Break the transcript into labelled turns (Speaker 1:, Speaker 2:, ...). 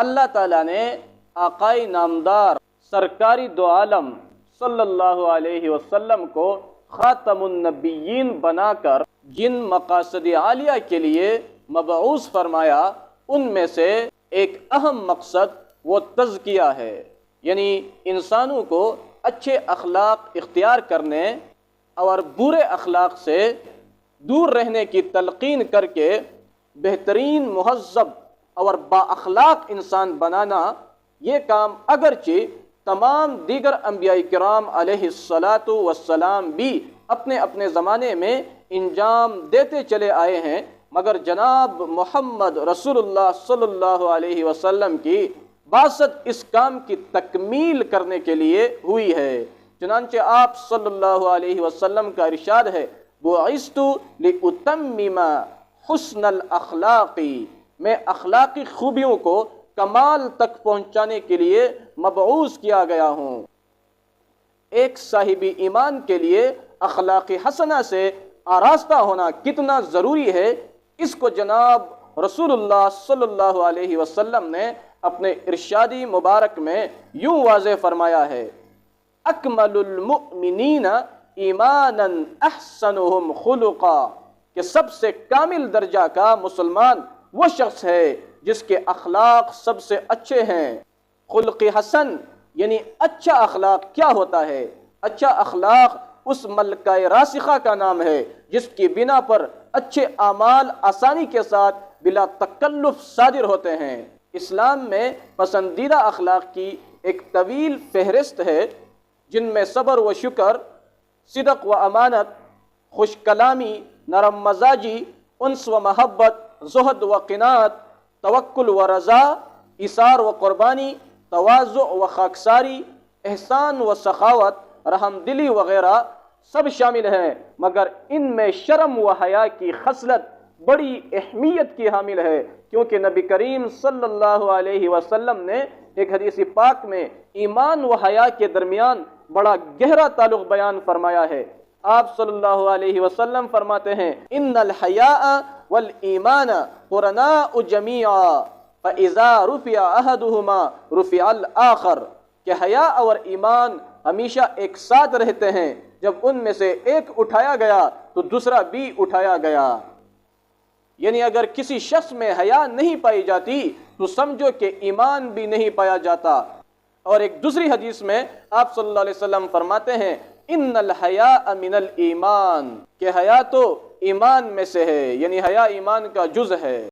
Speaker 1: اللہ تعالیٰ نے آقائے نامدار سرکاری دو عالم صلی اللہ علیہ وسلم کو خاتم النبیین بنا کر جن مقاصد عالیہ کے لیے مبعوث فرمایا، ان میں سے ایک اہم مقصد وہ تزکیہ ہے، یعنی انسانوں کو اچھے اخلاق اختیار کرنے اور برے اخلاق سے دور رہنے کی تلقین کر کے بہترین مہذب اور با اخلاق انسان بنانا۔ یہ کام اگرچہ تمام دیگر انبیاء کرام علیہ الصلاۃ والسلام بھی اپنے اپنے زمانے میں انجام دیتے چلے آئے ہیں، مگر جناب محمد رسول اللہ صلی اللہ علیہ وسلم کی بعثت اس کام کی تکمیل کرنے کے لیے ہوئی ہے۔ چنانچہ آپ صلی اللہ علیہ وسلم کا ارشاد ہے، بعثت لأتمم حسن الاخلاق، میں اخلاقی خوبیوں کو کمال تک پہنچانے کے لیے مبعوث کیا گیا ہوں۔ ایک صاحب ایمان کے لیے اخلاق حسنہ سے آراستہ ہونا کتنا ضروری ہے، اس کو جناب رسول اللہ صلی اللہ علیہ وسلم نے اپنے ارشادی مبارک میں یوں واضح فرمایا ہے، اکمل المؤمنین ایمانا احسنهم خلقا، کہ سب سے کامل درجہ کا مسلمان وہ شخص ہے جس کے اخلاق سب سے اچھے ہیں۔ خلق حسن یعنی اچھا اخلاق کیا ہوتا ہے؟ اچھا اخلاق اس ملکہ راسخہ کا نام ہے جس کی بنا پر اچھے اعمال آسانی کے ساتھ بلا تکلف صادر ہوتے ہیں۔ اسلام میں پسندیدہ اخلاق کی ایک طویل فہرست ہے، جن میں صبر و شکر، صدق و امانت، خوش کلامی، نرم مزاجی، انس و محبت، زہد و قناعت، توکل و رضا، ایثار و قربانی، تواضع و خاکساری، احسان و سخاوت، رحم دلی وغیرہ سب شامل ہیں، مگر ان میں شرم و حیا کی خصلت بڑی اہمیت کی حامل ہے، کیونکہ نبی کریم صلی اللہ علیہ وسلم نے ایک حدیث پاک میں ایمان و حیا کے درمیان بڑا گہرا تعلق بیان فرمایا ہے۔ آپ صلی اللہ علیہ وسلم فرماتے ہیں، ان الحیاء والایمان قرناء جمیعا فاذا رفع احدهما رفع الاخر، کہ حیا اور ایمان ہمیشہ ایک ساتھ رہتے ہیں، جب ان میں سے ایک اٹھایا گیا تو دوسرا بھی اٹھایا گیا۔ یعنی اگر کسی شخص میں حیا نہیں پائی جاتی تو سمجھو کہ ایمان بھی نہیں پایا جاتا۔ اور ایک دوسری حدیث میں آپ صلی اللہ علیہ وسلم فرماتے ہیں، ان الحیاء من الایمان، کہ حیا تو ایمان میں سے ہے، یعنی حیا ایمان کا جز ہے۔